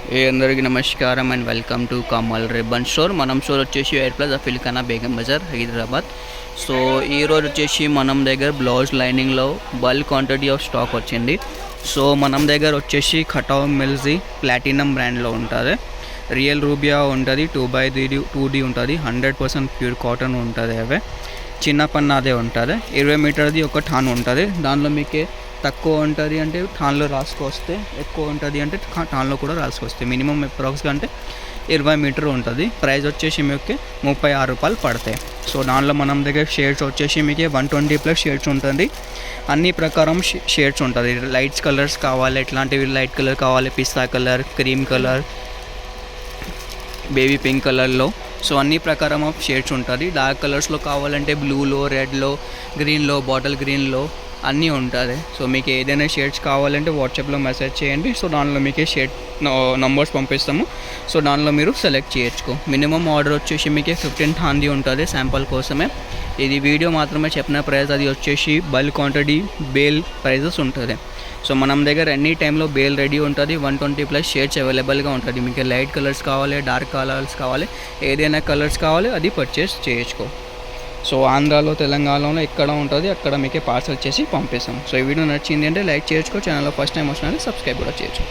అందరికీ నమస్కారం and welcome to Kamal ribbon store. మనం స్టోర్ వచ్చేసి ఎయిర్ ప్లస్ అఫిల్ఖానా బేగం బజార్ హైదరాబాద్. సో ఈరోజు వచ్చేసి మనం దగ్గర బ్లౌజ్ లైనింగ్లో బల్క్ క్వాంటిటీ ఆఫ్ స్టాక్ వచ్చింది. సో మనం దగ్గర వచ్చేసి కటావ్ మిల్జీ ప్లాటినం బ్రాండ్లో ఉంటుంది. రియల్ రూబియా ఉంటుంది, 2x2D ఉంటుంది, 100% ప్యూర్ కాటన్ ఉంటుంది. అవే చిన్న పన్ను అదే ఉంటుంది. 20 మీటర్ది ఒక ఠాన్ ఉంటుంది. దానిలో మీకు తక్కువ ఉంటుంది అంటే ఠాన్లో రాసుకొస్తే, ఎక్కువ ఉంటుంది అంటే ఠాన్లో కూడా రాసుకొస్తే మినిమం అప్రాక్స్గా అంటే 20 మీటర్ ఉంటుంది. ప్రైస్ వచ్చేసి మీకు 36 రూపాయలు పడతాయి. సో దానిలో మనం దగ్గర షేడ్స్ వచ్చేసి మీకు 120+ షేడ్స్ ఉంటుంది. అన్ని ప్రకారం షేడ్స్ ఉంటుంది. లైట్స్ కలర్స్ కావాలి, ఎట్లాంటివి లైట్ కలర్ కావాలి, pista colour, cream colour, baby pink కలర్లో. సో అన్ని ప్రకారం ఆఫ్ షేడ్స్ ఉంటుంది. డార్క్ కలర్స్లో కావాలంటే బ్లూలో, రెడ్లో, గ్రీన్లో, బాటిల్ గ్రీన్లో అన్నీ ఉంటుంది. సో మీకు ఏదైనా షేడ్స్ కావాలంటే వాట్సాప్లో మెసేజ్ చేయండి. సో దానిలో మీకే షేడ్ నంబర్స్ పంపిస్తాము. సో దానిలో మీరు సెలెక్ట్ చేయొచ్చు. మినిమం ఆర్డర్ వచ్చేసి మీకు 15 ఠాన్ది ఉంటుంది శాంపుల్ కోసమే. ఇది వీడియో మాత్రమే చెప్పిన ప్రైస్. అది వచ్చేసి బల్క్ క్వాంటిటీ బేల్ ప్రైజెస్ ఉంటుంది. సో మనం దగ్గర ఎనీ టైంలో బేల్ రెడీ ఉంటుంది. 120+ షేడ్స్ అవైలబుల్గా ఉంటుంది. మీకు లైట్ కలర్స్ కావాలి, డార్క్ కలర్స్ కావాలి, ఏదైనా కలర్స్ కావాలి అది పర్చేస్ చేయొచ్చు. సో ఆంధ్రాలో, తెలంగాణలో ఎక్కడ ఉంటుంది అక్కడ మీకే పార్సల్ చేసి పంపిస్తాం. సో ఈ వీడియో నచ్చింది అంటే లైక్ చేయొచ్చు. ఛానల్లో ఫస్ట్ టైం వచ్చినా సబ్స్క్రైబ్ కూడా చేయొచ్చు.